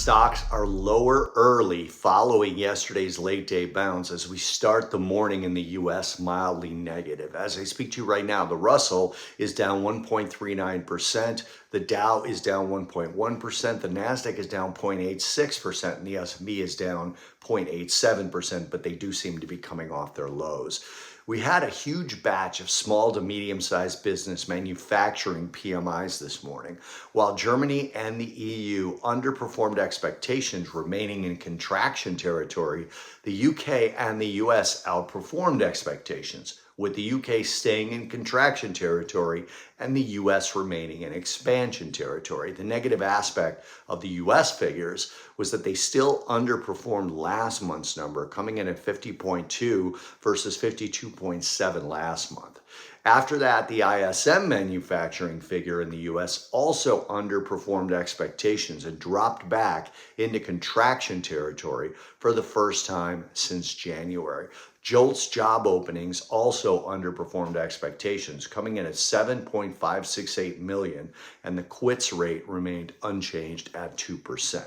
Stocks are lower early following yesterday's late day bounce as we start the morning in the US mildly negative. As I speak to you right now, the Russell is down 1.39%, the Dow is down 1.1%, the Nasdaq is down 0.86%, and the S&P is down 0.87%, but they do seem to be coming off their lows. We had a huge batch of small to medium-sized business manufacturing PMIs this morning, while Germany and the EU underperformed expectations, remaining in contraction territory. The UK and the US outperformed expectations, with the UK staying in contraction territory and the US remaining in expansion territory. The negative aspect of the US figures was that they still underperformed last month's number, coming in at 50.2 versus 52.7 last month. After that, the ISM manufacturing figure in the US also underperformed expectations and dropped back into contraction territory for the first time since January. JOLTS job openings also underperformed expectations, coming in at 7.568 million, and the quits rate remained unchanged at 2%.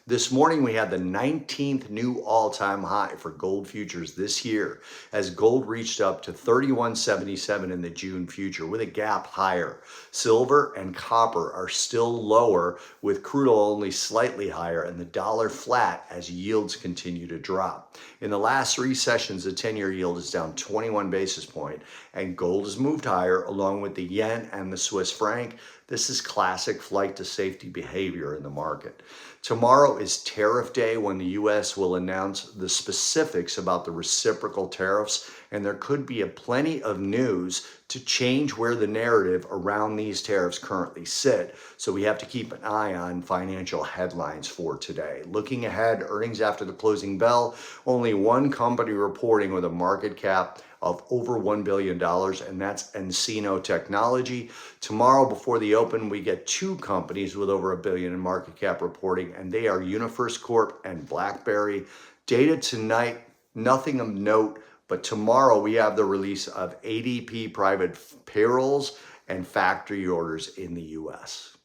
This morning, we had the 19th new all-time high for gold futures this year, as gold reached up to 31.77 in the June future, with a gap higher. Silver and copper are still lower, with crude oil only slightly higher, and the dollar flat as yields continue to drop. In the last 3 sessions, the 10-year yield is down 21 basis points, and gold has moved higher, along with the yen and the Swiss franc. This is classic flight to safety behavior in the market. Tomorrow is tariff day, when the U.S. will announce the specifics about the reciprocal tariffs, and there could be plenty of news to change where the narrative around these tariffs currently sit. So we have to keep an eye on financial headlines for today. Looking ahead, earnings after the closing bell, only one company reporting with a market cap of over $1 billion, and that's Encino Technology. Tomorrow before the open, we get 2 companies with over $1 billion in market cap reporting, and they are UniFirst Corp and BlackBerry. Data tonight, nothing of note, but tomorrow we have the release of ADP private payrolls and factory orders in the US.